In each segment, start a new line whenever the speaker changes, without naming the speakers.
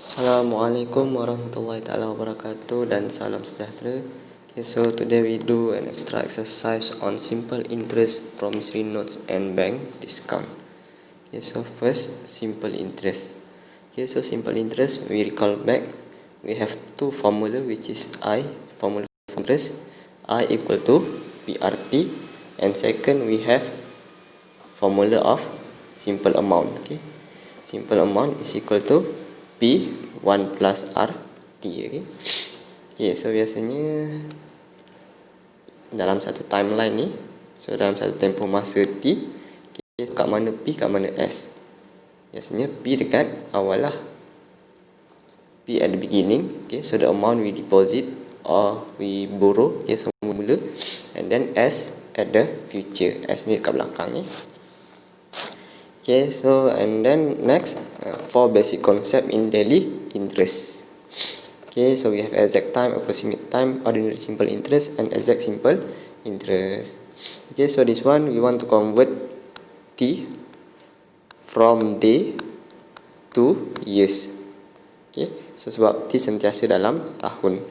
Assalamualaikum warahmatullahi taala wabarakatuh dan salam sejahtera. Okay, so today we do an extra exercise on simple interest, promissory notes and bank discount. Okay, so first simple interest. Okay, so simple interest, we recall back, we have two formula which is formula of interest, I equal to PRT, and second we have formula of simple amount. Okay, simple amount is equal to P1 plus RT. Okay, so biasanya dalam satu timeline ni, so dalam satu tempoh masa T, okay, kat mana P, kat mana S. Biasanya P dekat awal lah, P at the beginning. Okay, so the amount we deposit or we borrow, okay, so mula, and then S at the future, S ni dekat belakang. Okay, so and then next, four basic concept in daily interest. Okay, so we have exact time, approximate time, ordinary simple interest, and exact simple interest. Okay, so this one we want to convert T from day to years. Okay, so sebab T sentiasa dalam tahun.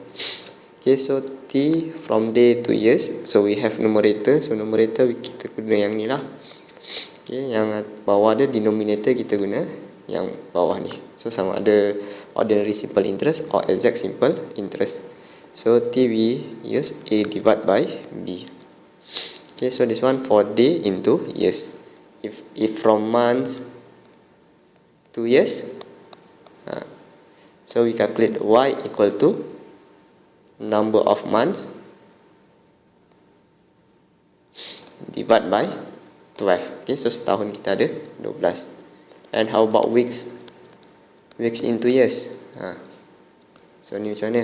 Okay, so T from day to years, so we have numerator, so numerator kita guna yang ni lah. Okay, yang bawah ada denominator, kita guna yang bawah ni. So sama ada ordinary simple interest or exact simple interest. So T we use A divided by B. Okay, so this one for day into years. If from months to years, so we calculate Y equal to number of months divided by 12. Okay, so setahun kita ada 12. And how about weeks? Weeks into years. So ni macam mana?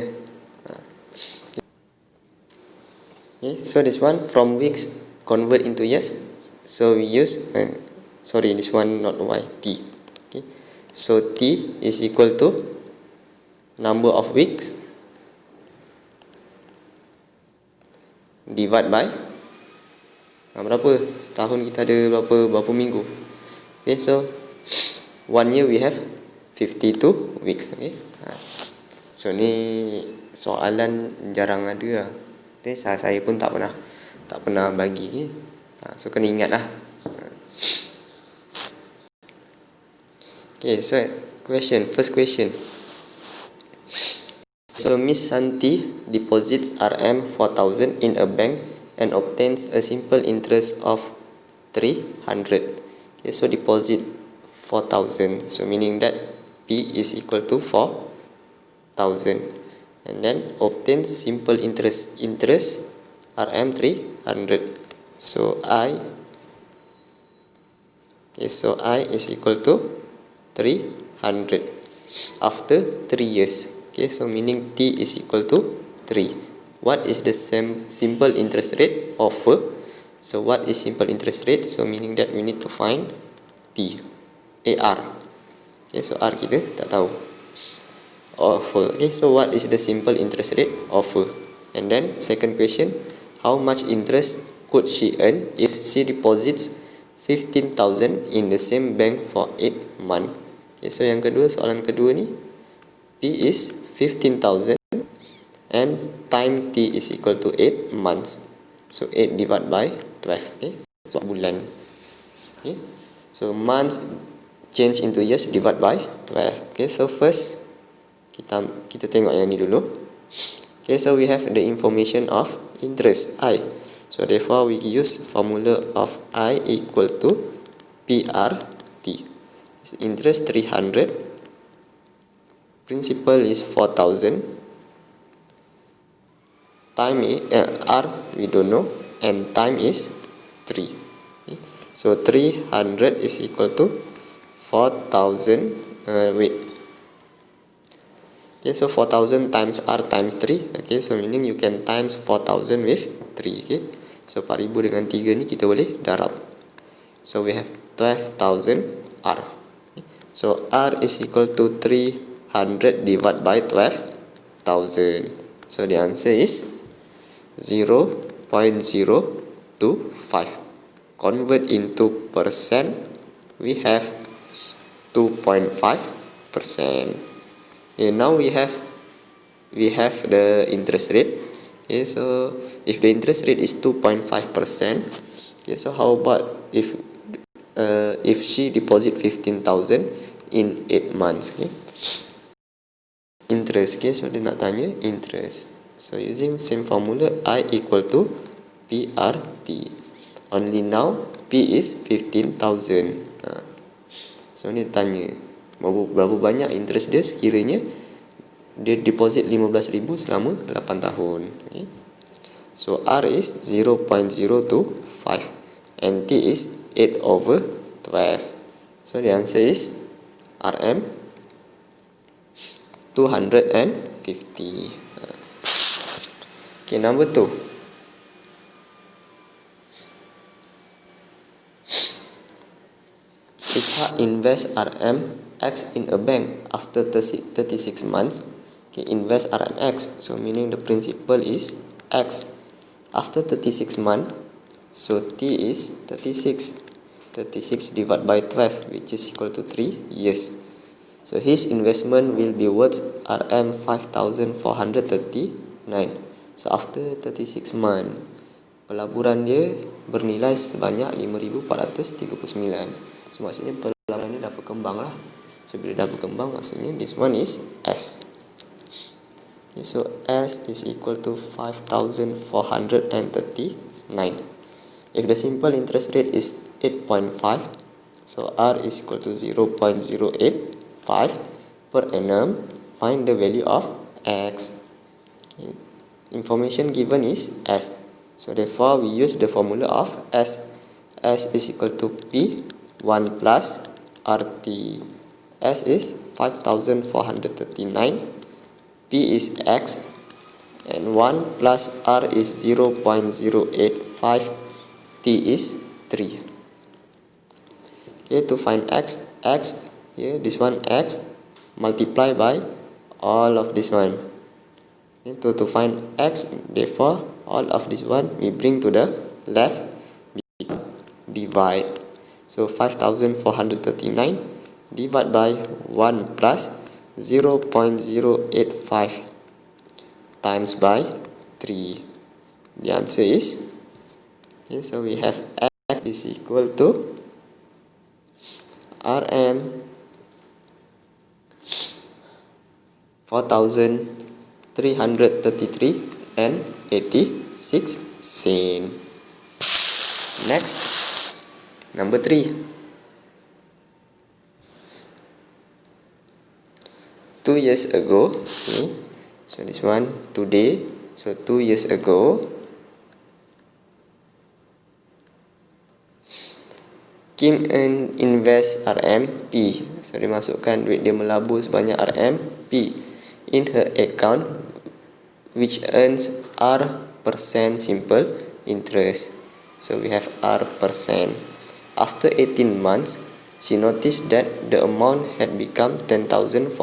Okay, so this one from weeks convert into years. So we use this one not Y, T. Okay, so T is equal to number of weeks divide by berapa? Setahun kita ada berapa minggu? Okay, so 1 year we have 52 weeks. Okay, so ni soalan jarang ada lah. Okay, saya pun tak pernah bagi. Okay, so kena ingat lah. Okay, so first question. So Miss Santi deposits RM 4,000 in a bank and obtains a simple interest of 300. Okay, so deposit 4,000, so meaning that P is equal to 4,000, and then obtains simple interest RM 300. So I is equal to 300 after 3 years. Okay, so meaning T is equal to 3. What is the simple interest rate offer? So what is simple interest rate? So meaning that we need to find T, AR. Okay, so R kita tak tahu. Offer. Okay, so what is the simple interest rate offer? And then second question, how much interest could she earn if she deposits 15,000 in the same bank for 8 months? Okay, so yang kedua, soalan kedua ni, P is 15,000 and time T is equal to 8 months. So 8 divided by 12. Okay, so bulan. Okay, so months change into years divided by 12. Okay, so first kita tengok yang ni dulu. Okay, so we have the information of interest I. So therefore we use formula of I equal to PRT. Interest 300, principal is 4,000, time R we don't know, and time is 3. Okay, so 300 is equal to 4,000. Okay, so 4,000 times R times 3. Okay, so meaning you can times 4,000 with 3. Okay, so 4,000 dengan 3 ni kita boleh darab. So we have 12,000 R. Okay, so R is equal to 300 divided by 12,000. So the answer is 0.025. Convert into percent, we have 2.5%. Okay, now we have the interest rate. Okay, so if the interest rate is 2.5%, okay, so how about if she deposit 15,000 in 8 months? Okay, interest. Okay, so dia nak tanya interest. So using same formula, I equal to PRT. Only now P is 15,000. So ni tanya berapa banyak interest dia sekiranya dia deposit 15,000 selama 8 tahun. Okay. So R is 0.025 and T is 8/12. So the answer is RM 250. Okay, number 2. Isha invest RMX in a bank after 36 months. Okay, invest RMX, so meaning the principal is X. After 36 months, so T is 36. 36 divided by 12, which is equal to 3 years. So his investment will be worth RM 5,439. So after 36 months, pelaburan dia bernilai sebanyak 5,439. So maksudnya pelaburan dia dah berkembang lah. So bila dah berkembang, maksudnya this one is S. Okay, so S is equal to 5,439. If the simple interest rate is 8.5, so R is equal to 0.085 per annum. Find the value of X. Okay. Information given is S. So therefore we use the formula of S. S is equal to P 1 plus RT. S is 5,439. P is X. And 1 plus R is 0.085. T is 3. Okay, to find X, here this one X multiply by all of this one. Okay, to find X, therefore all of this one we bring to the left, divide. So 5,439 divided by 1 plus 0.085 times by 3. The answer is, okay, so we have X is equal to RM 4,333 and 86 cents. Next, number 3. 2 years ago, okay, so this one today, so 2 years ago, Kim earn invest RMP. So dia masukkan duit dia melabur sebanyak RMP in her account which earns R% simple interest. So we have R%. After 18 months, she noticed that the amount had become 10,450.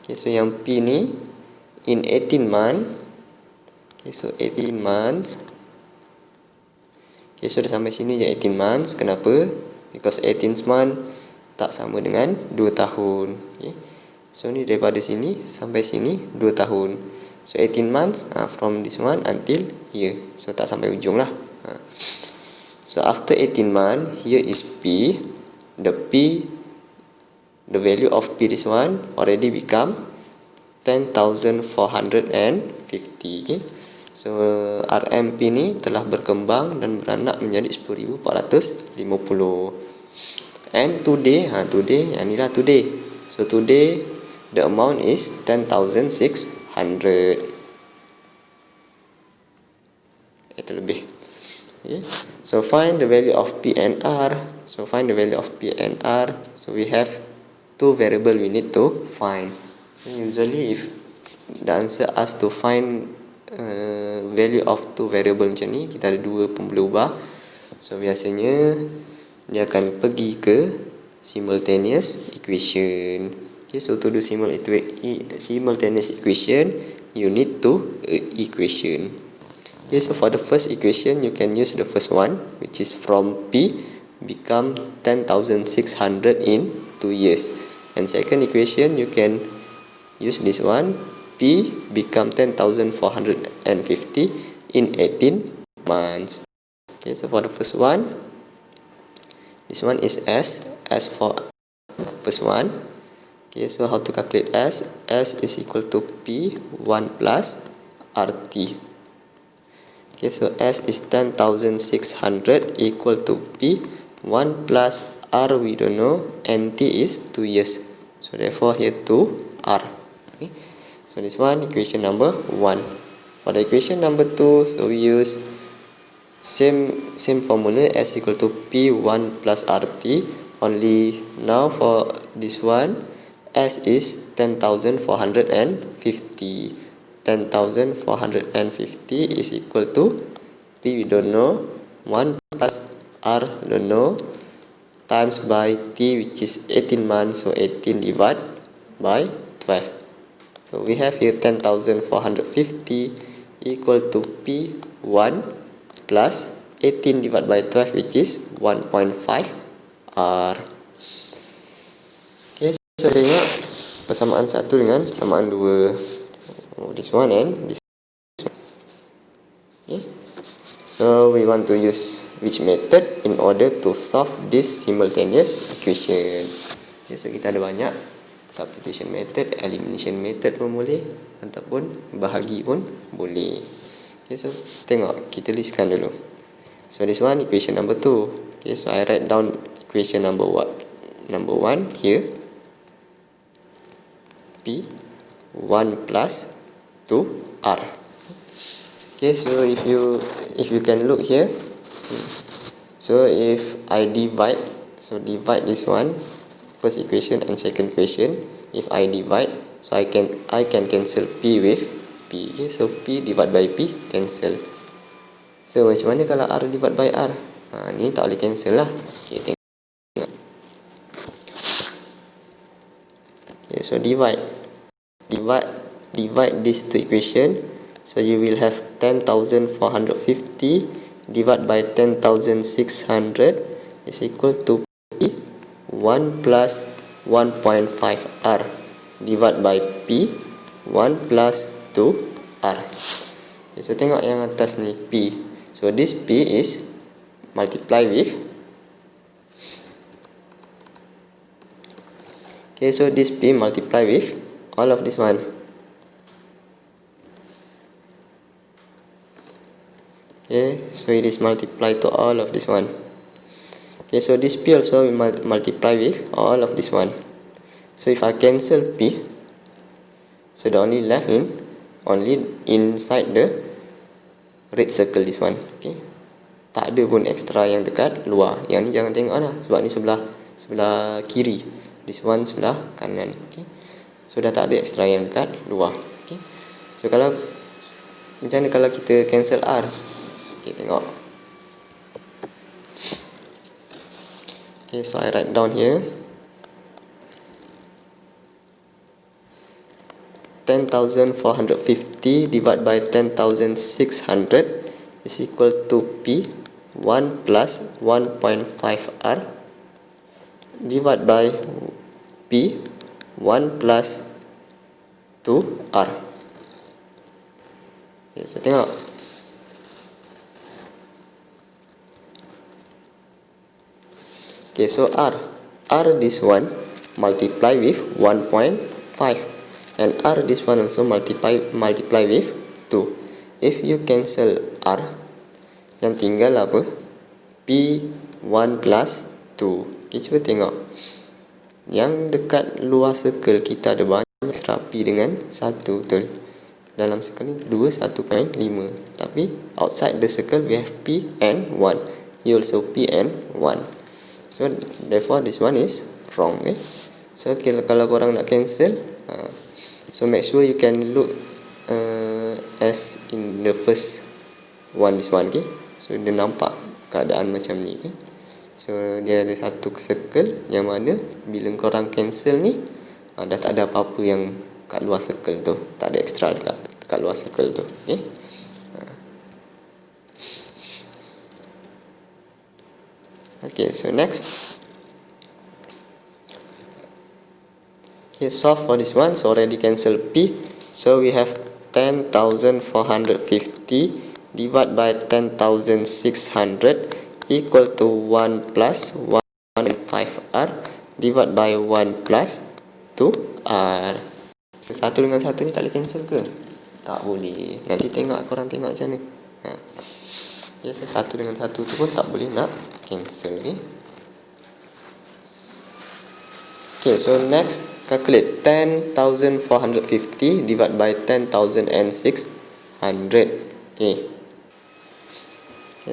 Okay, so yang P ni in 18 months. Okay, so 18 months. Okay, so dah sampai sini je 18 months. Kenapa? Because 18 months tak sama dengan 2 tahun. Okay. So ni daripada sini sampai sini 2 tahun. So 18 months from this one until here. So tak sampai ujung lah. So after 18 months, here is P. The value of P this one already become 10,450. Okay. So RMP ni telah berkembang dan beranak menjadi 10,450. And today, today, yang ni lah today. So today the amount is 10,600. Itu lebih. Okay. So find the value of P and R. So find the value of P and R. So we have 2 variable we need to find. So usually if the answer asks to find value of 2 variable macam ni, kita ada 2 pun boleh ubah. So biasanya dia akan pergi ke simultaneous equation. Okay, so to do simultaneous equation, you need 2 equation. Okay, so for the first equation, you can use the first one, which is from P become 10,600 in 2 years. And second equation, you can use this one. P become 10,450 in 18 months. Okay, so for the first one, this one is S. S for first one. Okay, so how to calculate S? S is equal to P 1 plus RT. Okay, so S is 10,600 equal to P 1 plus R we don't know, and T is 2 years. So therefore here 2 R. Okay, so this one equation number 1. For the equation number 2, so we use same formula, S equal to P1 plus RT. Only now for this one, S is 10,450. 10,450 is equal to P we don't know, 1 plus R don't know, times by T which is 18 months, so 18 divided by 12. So we have here 10,450 equal to P1 plus 18 divided by 12 which is 1.5 R. Okay, so tengok persamaan 1 dengan persamaan 2. This one and this one. Okay, so we want to use which method in order to solve this simultaneous equation. Okay, so kita ada banyak substitution method, elimination method pun boleh, ataupun bahagi pun boleh. Okay, so tengok, kita listkan dulu. So this one equation number 2. Okay, so I write down equation number 1 here. P 1 plus 2R. Okay, so if you can look here, so if I divide, so divide this one, first equation and second equation. If I divide, so I can cancel P with P. Okay, so P divided by P cancel. So macam mana kalau R divided by R? Ni tak boleh cancel lah. Okay, tengok. Okay, so divide these two equation. So you will have 10,450 divided by 10,600 is equal to P 1 plus 1.5 R divided by P 1 plus 2 R. Okay, so tengok yang atas ni P. So this P is multiply with, okay, so this P multiply with all of this one. Okay, so it is multiplied to all of this one. Okay, so this P also will multiply with all of this one. So if I cancel P, so the only left only inside the red circle, this one. Okay, tak ada pun extra yang dekat luar. Yang ni jangan tengok lah, sebab ni sebelah kiri, this one sebelah kanan. Okay, so dah tak ada extra yang dekat luar. Okay, so kalau macam mana kalau kita cancel R? Okay, tengok. Okay, so I write down here 10,450 divided by 10,600 is equal to P 1 plus 1.5 R divided by P 1 plus 2 R. Okay, so tengok. Okay, so R this one multiply with 1.5, and R this one also multiply with 2. If you cancel R, yang tinggal apa? P 1 plus 2. Okay, cuba tengok. Yang dekat luar circle kita ada banyak extra P dengan 1, betul? Dalam circle ni 2, 1.5. Tapi outside the circle we have P and 1. Here also P and 1. So therefore this one is wrong. Okay? So kalau korang nak cancel, so make sure you can look as in the first one, this one. Okay? So dia nampak keadaan macam ni. Okay? So dia ada satu circle yang mana bila korang cancel ni, dah tak ada apa-apa yang kat luar circle tu, tak ada extra dekat luar circle tu. Okay? Okay, so next. Okay, solve for this one. So already cancel P. So we have 10,450 divided by 10,600 equal to 1 plus 1.5R divided by 1 plus 2R. Satu dengan satu ni tak boleh cancel ke? Tak boleh. Nanti korang tengok macam ni. Okay, so satu dengan satu tu pun tak boleh nak cancel. Okay, so next calculate 10,450 divided by 10,600. Okay,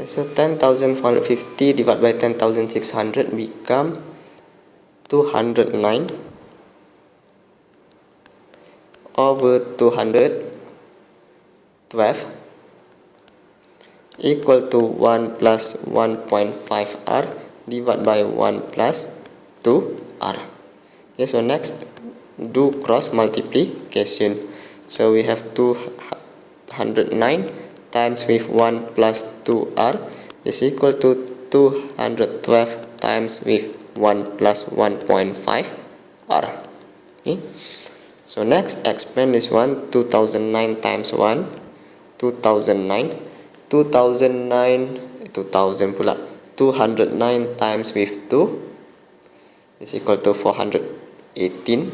so 10,450 divided by 10,600 become 209 over 212 equal to 1 plus 1.5R divided by 1 plus 2R. Okay, so next do cross multiplication. So we have 209 times with 1 plus 2R is equal to 212 times with 1 plus 1.5R. Okay, so next expand this one. 2009 times 1 2009 209 times with 2 is equal to 418.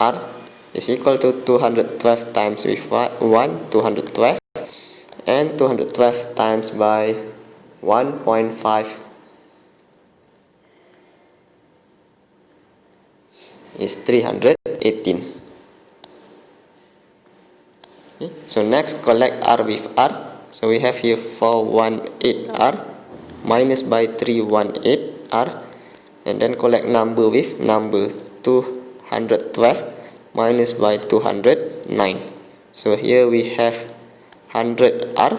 R is equal to 212 times with 1 212 and 212 times by 1.5 is 318. Okay, so next collect R with R. So we have here 418R minus by 318R, and then collect number with number. 212 minus by 209. So here we have 100R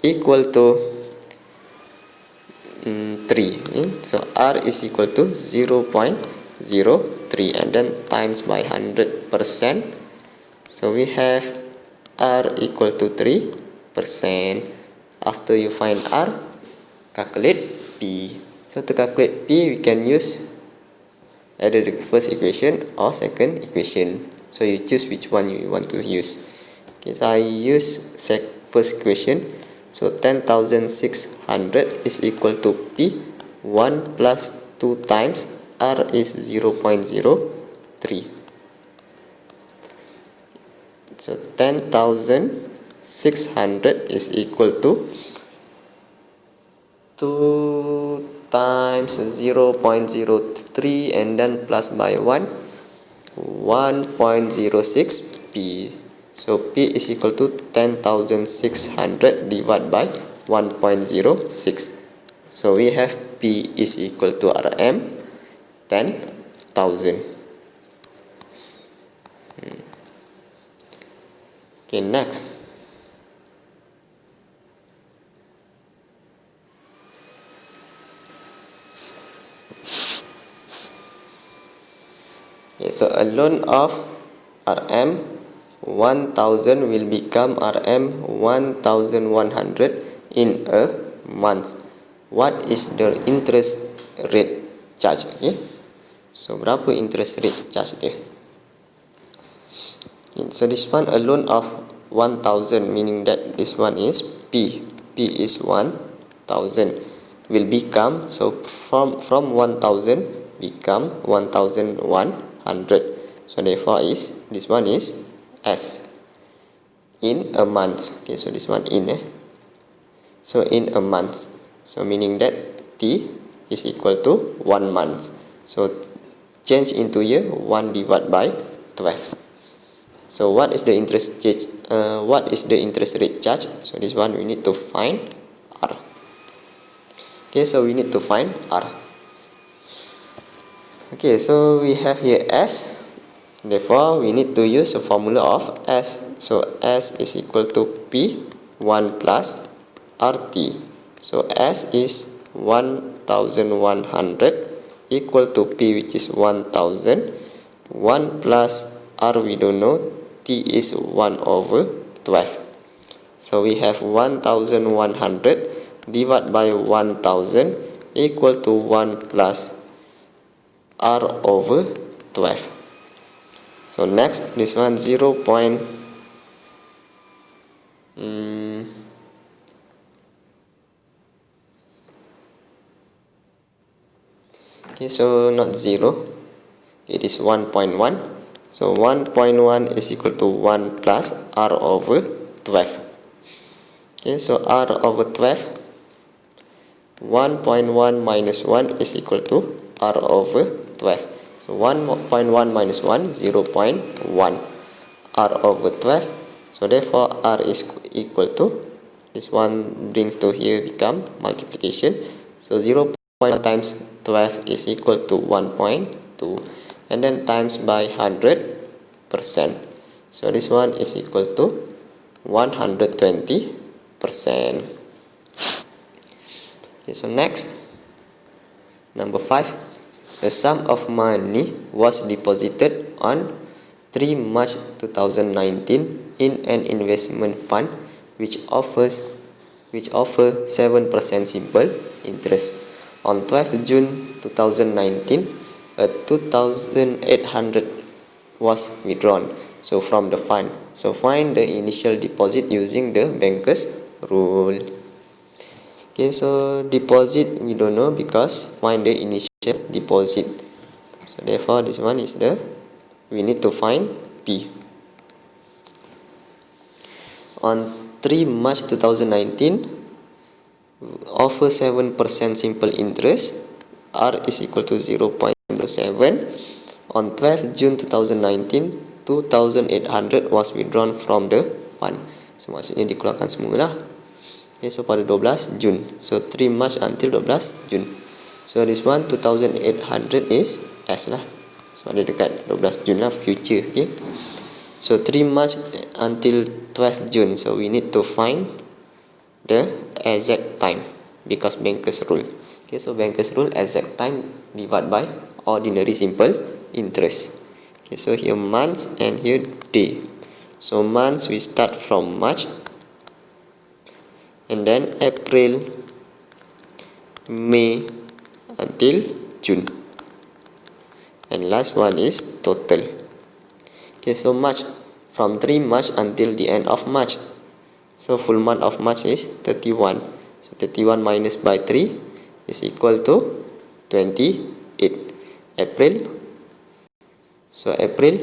equal to 3. So R is equal to 0.03 and then times by 100%. So we have R equal to 3%. After you find R, calculate P. So to calculate P, we can use either the first equation or second equation. So you choose which one you want to use. Okay, so I use first equation. So 10,600 is equal to P. 1 plus 2 times R is 0.03. So 10,600 is equal to 2 times 0.03 and then plus by 1 1.06 P. So P is equal to 10,600 divided by 1.06. So we have P is equal to RM 10,000. Okay, next. Okay, so a loan of RM 1,000 will become RM 1,100 in a month. What is the interest rate charge? Okay, so berapa interest rate charge dia? Okay, so this one a loan of 1,000, meaning that this one is P. P is 1,000 will become, so from 1,000 become 1,100. So therefore is this one is S in a month. Okay, so this one in so in a month, so meaning that T is equal to 1 month. So change into year 1 divided by 12. So what is the interest charge? What is the interest rate charge? So this one we need to find R. Okay, so we need to find R. Okay, so we have here S. Therefore, we need to use a formula of S. So S is equal to P 1 plus RT. So S is 1,100 equal to P, which is 1,000. 1 plus R we don't know. T is 1 over 12. So we have 1,100 divided by 1,000 equal to 1 plus R over 12. So next, this one 0. Okay, so not 0, it is 1.1. So 1.1 is equal to 1 plus R over 12. Okay, so R over 12, 1.1 minus 1 is equal to R over 12. So 1.1 minus 1, 0.1 R over 12. So therefore R is equal to, this one brings to here become multiplication. So 0.1 times 12 is equal to 1.2, and then times by 100%. So this one is equal to 120%. Okay, so next, number 5. The sum of money was deposited on 3 March 2019 in an investment fund which offer 7% simple interest. On 12 June 2019, a 2,800 was withdrawn from the fund. So find the initial deposit using the banker's rule. Okay, so deposit we don't know because find the initial deposit. So therefore this one is we need to find P. On 3 March 2019, offer 7% simple interest. R is equal to 0.07. On 12 June 2019, 2,800 was withdrawn from the fund. So maksudnya dikeluarkan semula lah. Okay, so pada 12 Jun. So 3 March until 12 Jun. So this one 2,800 is S lah. Sebab dia dekat 12 Jun lah, future. Okay. So 3 March until 12 June. So we need to find the exact time because banker's rule. Okay, so banker's rule, exact time divided by ordinary simple interest. Okay, so here months and here day. So months we start from March, and then April, May until June, and last one is total. Okay, so March, from 3 March until the end of March. So full month of March is 31. So 31 minus by 3 is equal to 28. April, so April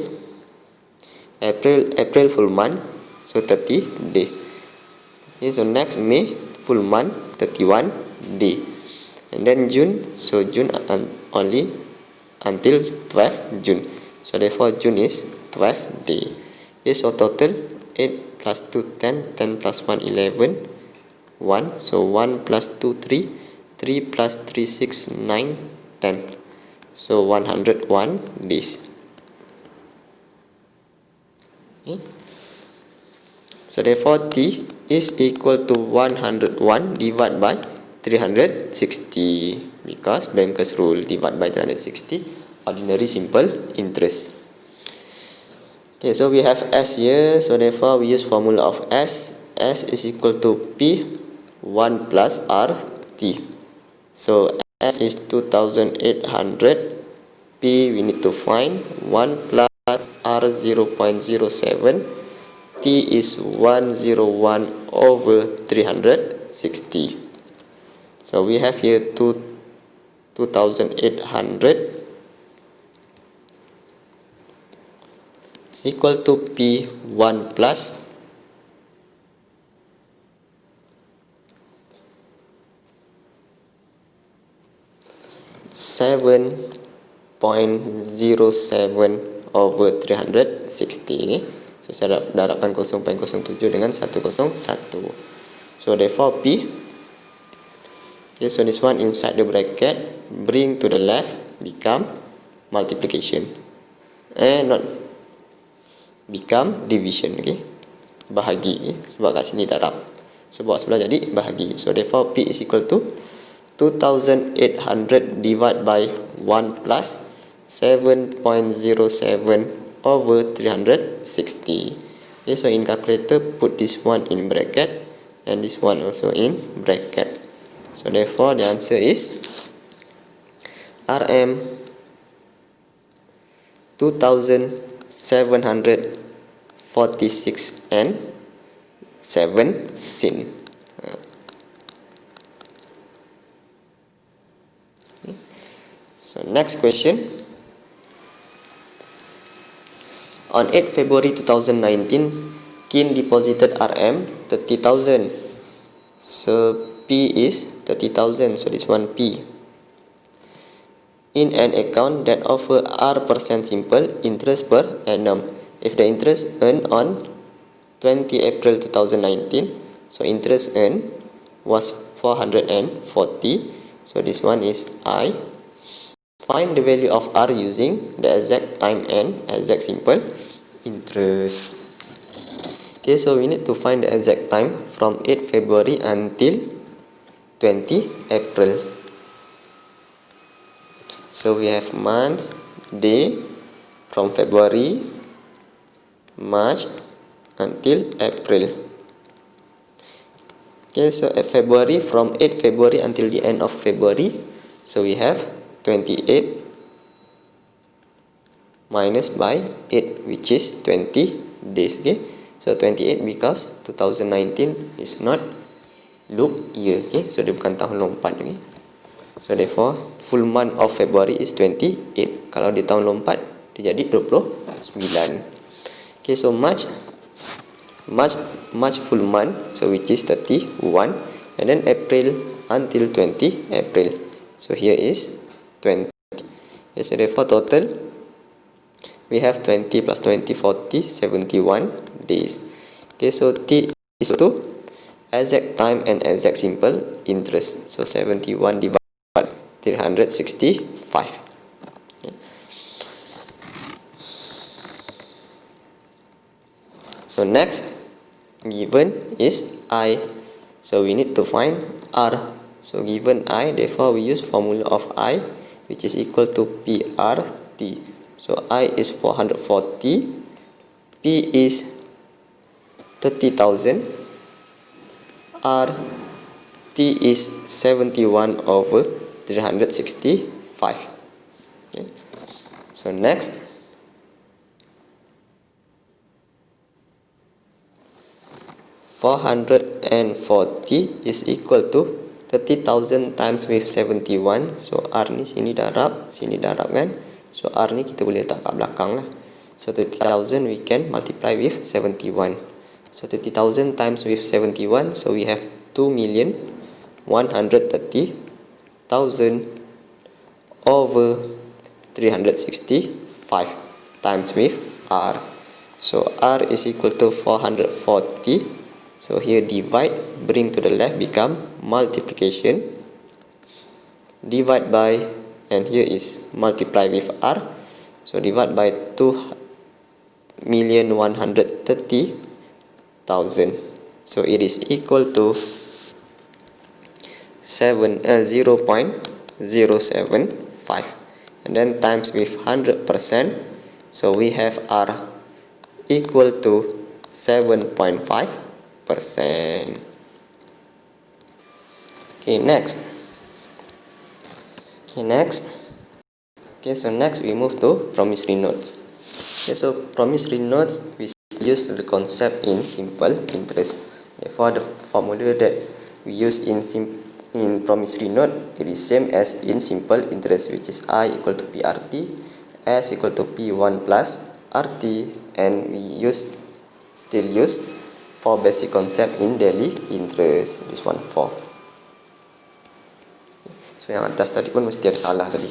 full month, so 30 days. Okay, so next May full month, 31 day, and then June, so June only until 12 June. So therefore June is 12 day. Okay, so total 8 plus 2 10, 10 plus 1 11, 1. So 1 plus 2 3, 3 plus 3 6 9 10. So 101 days. Okay. So therefore T is equal to 101 divided by 360 because banker's rule, divided by 360, ordinary simple interest. Okay, so we have S here, so therefore we use formula of S. S is equal to P 1 plus R T. So S is 2,800, P we need to find 1 plus R 0.07, T is 101 over 360. So we have here 2,800 is equal to P 1 plus 7.07 over 360. So saya darabkan 0.07 dengan 101. So therefore P. Okay, so this one inside the bracket, bring to the left, become multiplication, not become division. Okay, bahagi, sebab kat sini darab, so bawa sebelah jadi bahagi. So therefore P is equal to 2,800 divided by 1 plus 7.07 over 360. Okay, so in calculator put this one in bracket and this one also in bracket. So therefore the answer is RM 2,746 and 7 sen. So next question. On 8 February 2019, Kin deposited RM 30,000. So P is 30,000. So this one P. In an account that offer R% simple interest per annum. If the interest earned on 20 April 2019, so interest earned was 440. So this one is I. Find the value of R using the exact time and exact simple interest. Okay, so we need to find the exact time from 8 February until 20 April. So we have months, day from February, March until April. Okay, so at February, from 8 February until the end of February, so we have 28 minus by 8, which is 20 days. Okay, so 28 because 2019 is not loop year. Okay, so dia bukan tahun lompat. Okay, so therefore full month of February is 28. Kalau di tahun lompat dia jadi 29. Okay, so March full month, so which is 31, and then April until 20 April, so here is 20. Okay, so therefore total we have 20 plus 20, 40, 71 days. Okay, so T is to exact time and exact simple interest, so 71 divided by 365. Okay. So next given is I, so we need to find R. So given I, therefore we use formula of I, which is equal to PRT. So I is 440, P is 30,000, R T is 71 over 365. Okay. So next, $440 is equal to 30,000 times with 71. So R ni sini darab kan. So R ni kita boleh letak kat belakang lah. So 30,000 we can multiply with 71. So 30,000 times with 71, so we have 2,130,000 over 365 times with R. So R is equal to 440. So here divide, bring to the left, become multiplication, divide by, and here is multiply with R. So divide by 2,130,000. So it is equal to 0.075, and then times with 100%. So we have R equal to 7.5%. Okay, next. Okay, so next we move to promissory notes. Okay, so promissory notes we use the concept in simple interest. Therefore, the formula that we use in promissory note, it is same as in simple interest, which is I equal to PRT, S equal to P1 plus RT, and we still use 4 basic concept in daily interest. This one 4. So yang atas tadi pun mesti ada salah tadi.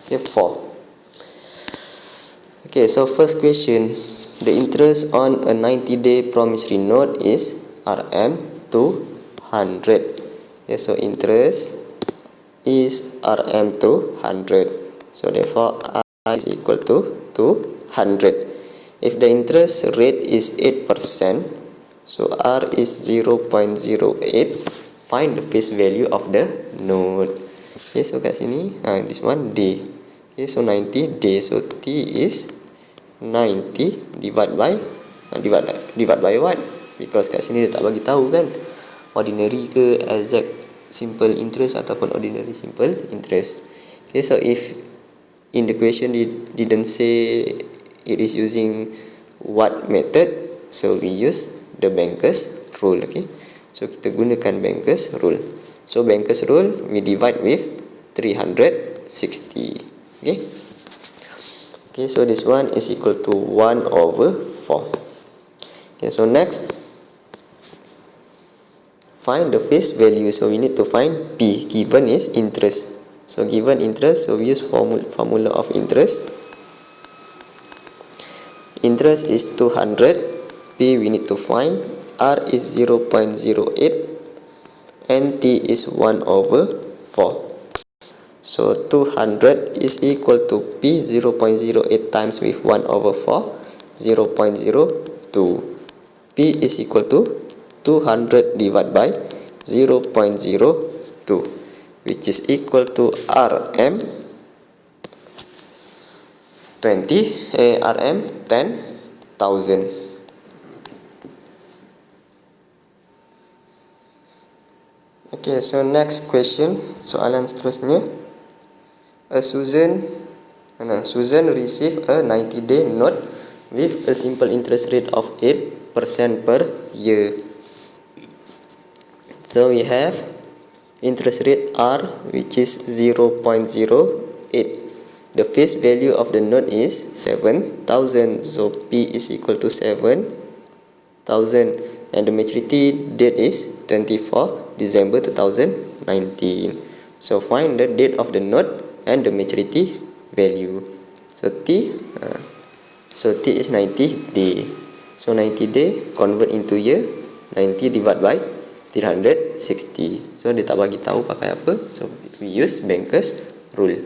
Okay, 4. Okay, so first question, the interest on a 90-day promissory note is RM 200. Okay, so interest is RM 200. So therefore I is equal to 200. If the interest rate is 8%, so R is 0.08. Find the face value of the note. Okay, so kat sini this one day. Okay, so 90 day, so T is 90 divide by what? Because kat sini dia tak bagi tahu kan, ordinary ke exact simple interest ataupun ordinary simple interest. Okay, so if in the question it didn't say it is using what method, so we use the Banker's rule. Okay, so kita gunakan Banker's rule. So Banker's rule we divide with 360. Okay, okay, so this one is equal to 1/4. Okay, so next, find the face value. So we need to find P. Given is interest. So given interest, so we use formula of interest. Interest is 200. P we need to find. R is 0.08 and T is 1/4. So 200 is equal to P, 0.08 times with 1/4, 0.02. P is equal to 200 divided by 0.02, which is equal to RM 10,000. Okay, so next question, soalan seterusnya. Susan received a 90-day note with a simple interest rate of 8% per year. So we have interest rate R, which is 0.08. The face value of the note is 7,000. So P is equal to 7,000, and the maturity date is 24 December 2019. So find the date of the note and the maturity value. So T is 90 day. So 90 day convert into year, 90 divided by 360. So dia tak bagi tahu pakai apa, so we use Banker's rule.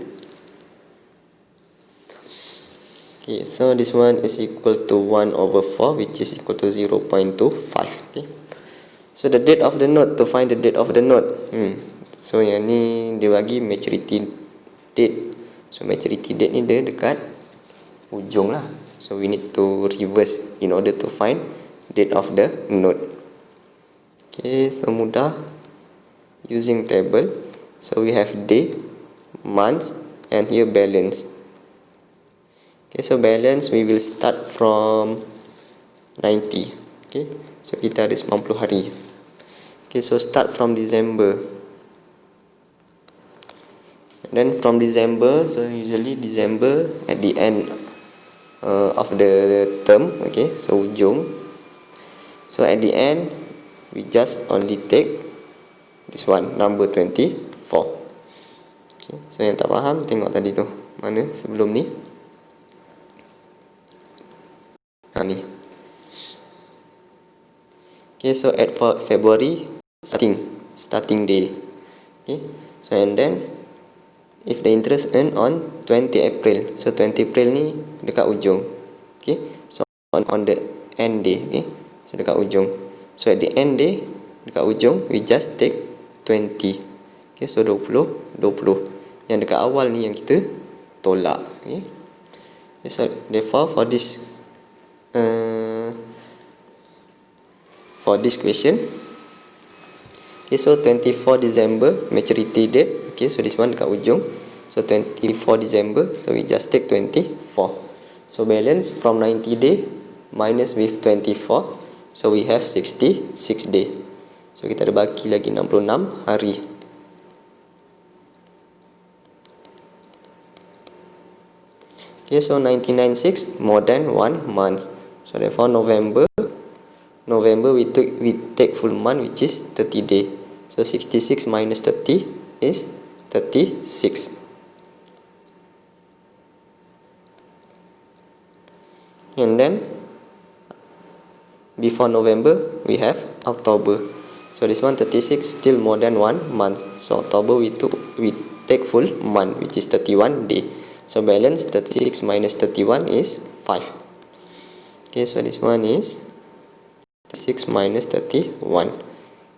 Okay, so this one is equal to 1/4, which is equal to 0.25. Okay, so the date of the note, to find the date of the note, so yang ni dia bagi maturity date. So maturity date ni dia dekat ujung lah, so we need to reverse in order to find date of the note. Okay, so mudah, using table. So we have day, months, and here balance. Okay, so balance we will start from 90. Okay, so kita ada 90 hari. Okay, so start from December. And then from December, so usually December at the end of the term. Okay, so ujung. So at the end we just only take this one, number 24. Okay, so yang tak faham tengok tadi tu, mana sebelum ni. Ni. Okay, so at February starting day. Okay, so and then if the interest earn on 20 April, so 20 April ni dekat ujung. Okay, so on the end day. Okay, so dekat ujung. So at the end day dekat ujung we just take 20. Okay, so 20. Yang dekat awal ni yang kita tolak. Okay, so therefore for this question, okay, so 24 December maturity date. Okay, so this one dekat ujung, so 24 December, so we just take 24. So balance from 90 day minus with 24, so we have 66 day. So kita ada baki lagi 66 hari. Okay, so 1996 more than 1 month. So therefore November we take full month, which is 30 day. So 66 minus 30 is 36. And then before November we have October. So this one 36 still more than 1 month. So October we take full month, which is 31 day. So balance 36 minus 31 is 5. Okay, so this one is 6 minus 31.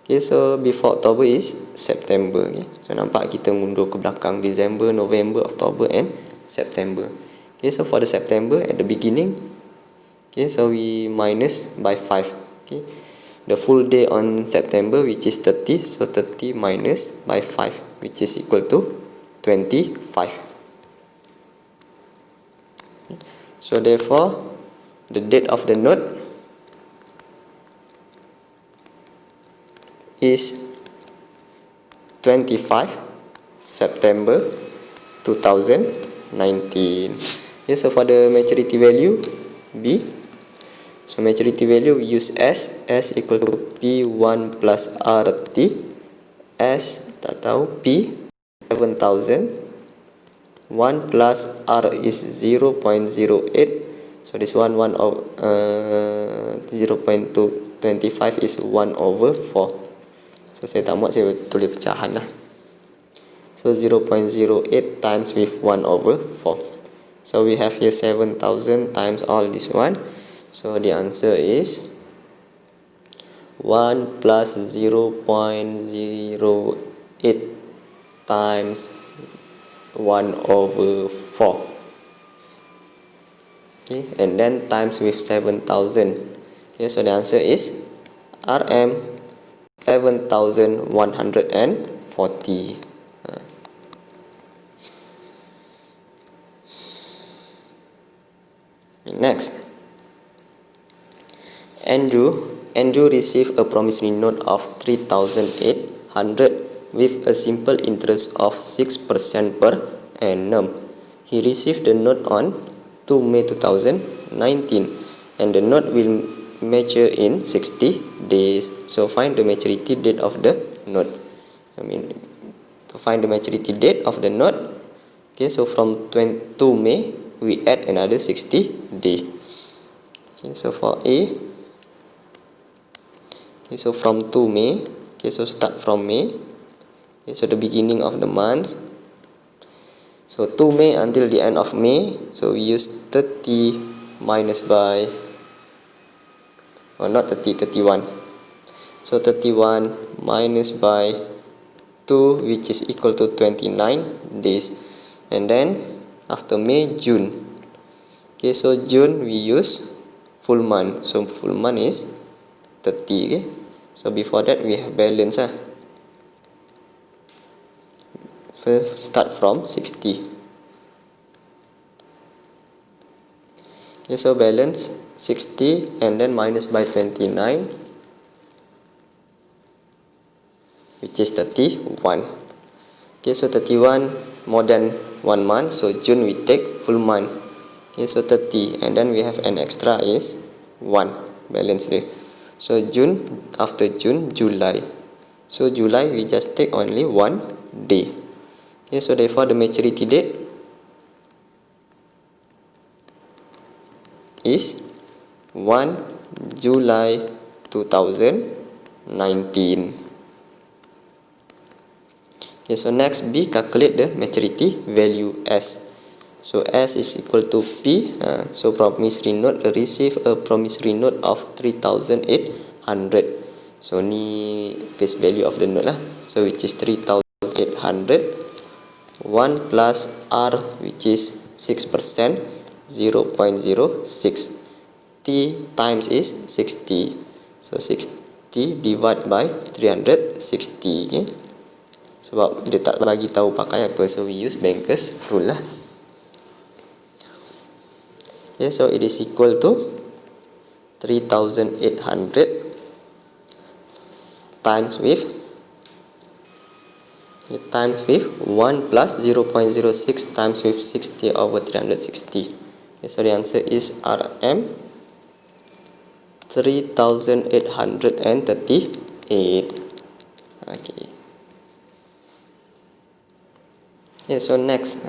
Okay, so before October is September. Okay, so nampak kita mundur ke belakang, December, November, October and September. Okay, so for the September at the beginning, okay, so we minus by 5. Okay, the full day on September, which is 30, so 30 minus by 5, which is equal to 25. So therefore the date of the note is 25 September 2019. Okay, so for the maturity value B, so maturity value we use S equal to P1 plus RT. S tak tahu, P 7000, 1 plus R is 0.08, so this one 0.225 is 1 over 4. So saya tak muat, saya tulis pecahan lah. So 0.08 times with 1 over 4. So we have here 7000 times all this one. So the answer is 1 plus 0.08 times 1 over 4. Okay, and then times with 7000. Okay, so the answer is RM 7140. Next, Andrew received a promissory note of 3,800 with a simple interest of 6% per annum. He received the note on 2 May 2019 and the note will mature in 60 days. So find the maturity date of the note. To find the maturity date of the note, okay, so from 2 May we add another 60 days. Okay, so for A, okay, so from 2 May, okay, so start from May, okay, so the beginning of the month, so 2 May until the end of May, so we use 30 minus by, not 30, 31, so 31 minus by 2, which is equal to 29 days, and then after May, June. Okay, so June we use full month, so full month is 30. Okay, so before that we have balance. First start from 60. Okay, so balance 60 and then minus by 29, which is 31. Okay, so 31 more than 1 month, so June we take full month. Okay, so 30 and then we have an extra is 1 balance there. So June, after June, July. So July we just take only 1 day. Okay, so therefore the maturity date is 1 July 2019. Okay, so next B, calculate the maturity value S. So S is equal to P. So promissory note, receive a promissory note of 3,800. So ni face value of the note lah. So which is 3,800. 1 plus R, which is 6%, 0.06. T times is 60. So 60 divided by 360. Okay. Sebab dia tak bagi tahu pakai apa, so we use Banker's rule lah. Okay, so it is equal to 3,800 times with 1 plus 0.06 times with 60 over 360. Okay, so the answer is RM 3,838. Okay. Yeah, so next,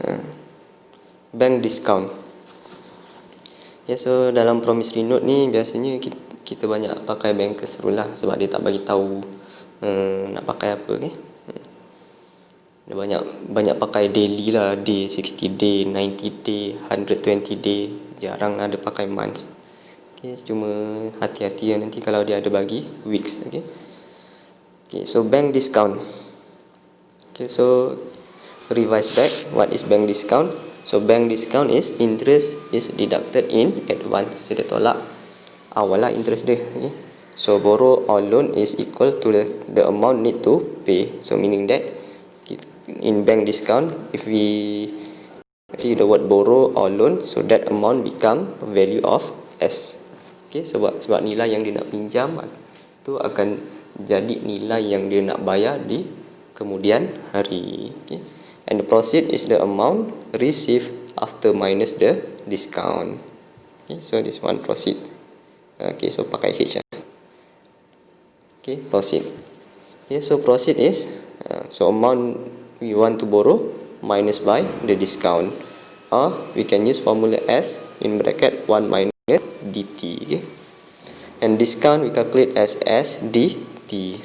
bank discount. Yeah, so dalam promissory note ni biasanya kita banyak pakai Banker's rule lah, sebab dia tak bagi tahu nak pakai apa. Okay? Dia banyak pakai daily lah, day, 60 day, 90 day, 120 day, jarang ada pakai months. Okay, cuma hati-hati ya nanti kalau dia ada bagi weeks. Okay, so bank discount. Okay, so revise back, what is bank discount? So bank discount is interest is deducted in advance. So dia tolak awal lah interest dia. Okay? So borrow or loan is equal to the amount need to pay. So meaning that in bank discount, if we see the word borrow or loan, so that amount become value of S. Okay, sebab nilai yang dia nak pinjam itu akan jadi nilai yang dia nak bayar di kemudian hari. Okay. And the proceed is the amount received after minus the discount. Okay, so this one proceed. Okay, so pakai H. Okay, proceed. Okay, so proceed is so amount we want to borrow minus by the discount, or we can use formula S in bracket 1 minus dt. Okay, and discount we calculate as S dt.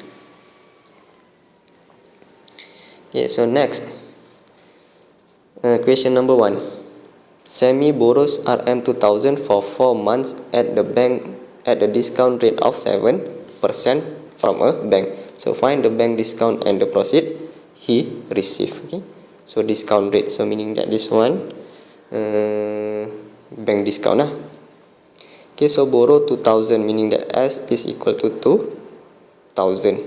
Okay, so next question number 1. Sammy borrows Rm 2000 for 4 months at the bank at the discount rate of 7% from a bank. So find the bank discount and the proceed he received. Okay, so discount rate, so meaning that this one bank discount. Okay, so borrow 2000, meaning that S is equal to 2000,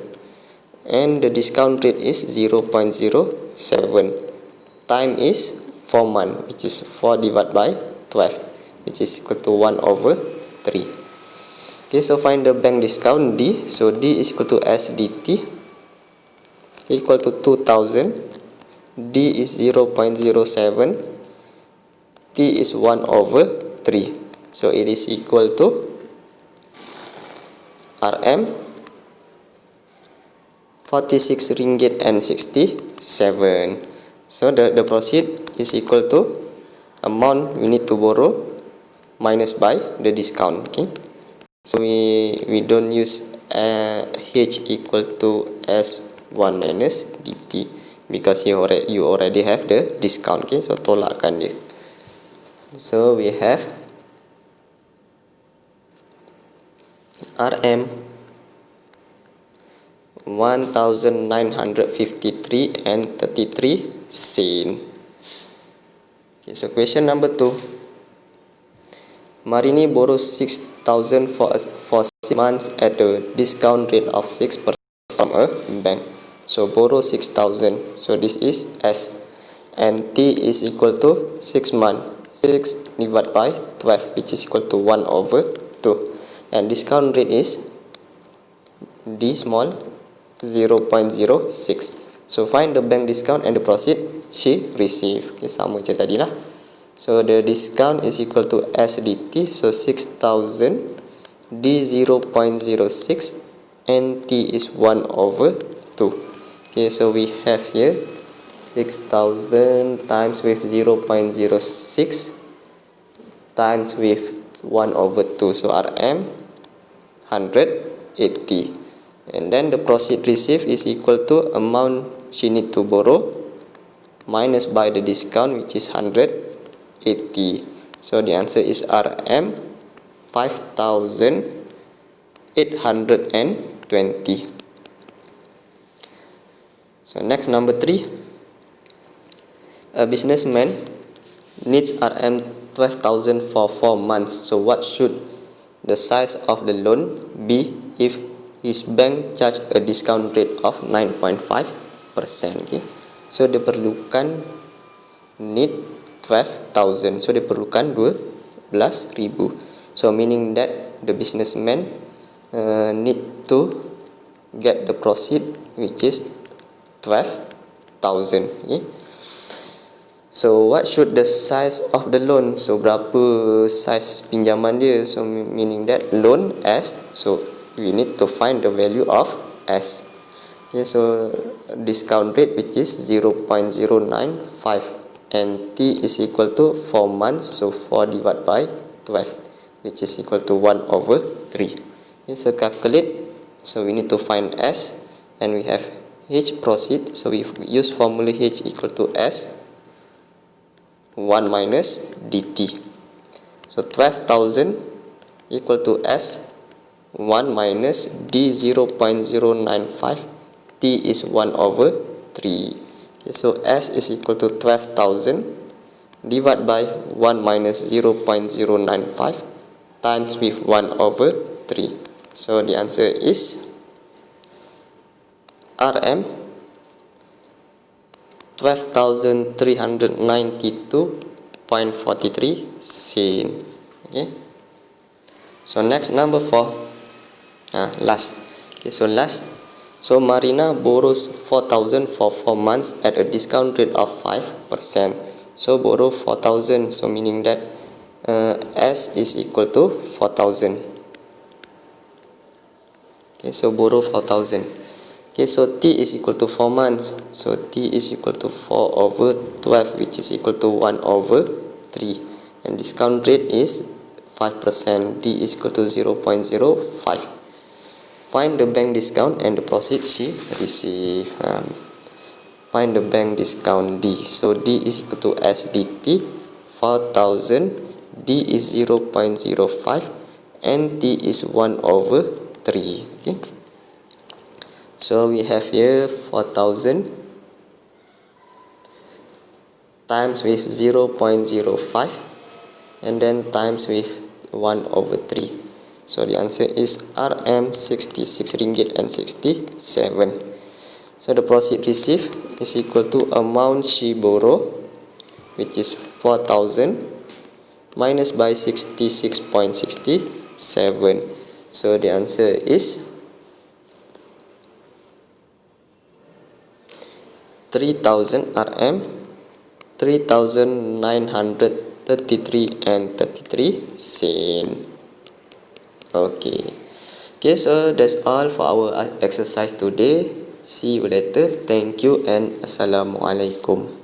and the discount rate is 0.07. Time is 4 months, which is 4 divided by 12, which is equal to 1/3. Okay, so find the bank discount D. So D is equal to S dt, equal to 2000. D is 0.07. T is 1/3. So it is equal to Rm 46 ringgit and 67. So the proceed is equal to amount we need to borrow minus by the discount. Okay, so we don't use H equal to S1 minus dt because you already have the discount. Okay, so tolakkan dia. So we have Rm 1953 and 33 sen. Okay, so question number 2. Marini borrows 6,000 for 6 months at a discount rate of 6% from a bank. So borrow 6,000. So this is S, and T is equal to 6 months. 6 divided by 12, which is equal to 1/2. And discount rate is D small 0.06. So find the bank discount and the proceed she received. Okay, sama macam tadi lah. So the discount is equal to S dt. So 6,000 D 0.06 and T is 1/2. Okay, so we have here 6,000 times with 0.06 times with 1/2. So Rm 180. And then the proceed received is equal to amount she need to borrow minus by the discount, which is 180. So the answer is Rm 5,820. So next, number 3. A businessman needs Rm 12,000 for 4 months. So what should the size of the loan be if his bank charge a discount rate of 9.5%? Okay, so dia perlukan need 12,000. So dia perlukan 12,000. So meaning that the businessman need to get the proceed, which is 12,000. Okay, so what should the size of the loan? So berapa size pinjaman dia? So meaning that loan S. So we need to find the value of S. Okay, so discount rate, which is 0.095, and T is equal to 4 months. So 4 divided by 12, which is equal to 1/3. Okay, so calculate. So we need to find S, and we have H proceed. So we use formula H equal to S 1 minus dt. So 12,000 equal to S 1 minus D 0.095. T is 1/3. Okay, so S is equal to 12,000 divided by 1 minus 0.095 times with 1/3. So the answer is Rm 12,392.43 cent. Okay, so next number 4, last. Okay, so last, so Marina borrows 4,000 for 4 months at a discount rate of 5%. So borrow 4,000, so meaning that S is equal to 4,000. Okay, so borrow 4,000. Okay, so T is equal to 4 months, so T is equal to 4 over 12, which is equal to 1 over 3, and discount rate is 5%. D is equal to 0.05. Find the bank discount and the proceeds she received. Find the bank discount D. So D is equal to SDT 4,000, D is 0.05, and T is 1 over 3. Okay, so we have here 4,000 times with 0.05 and then times with 1 over 3. So the answer is Rm 66 ringgit and 67. So the proceed received is equal to amount she borrow, which is 4,000 minus by 66.67. So the answer is 3,000 Rm 3,933 and 33 cent. Okay, so that's all for our exercise today. See you later. Thank you and Assalamualaikum.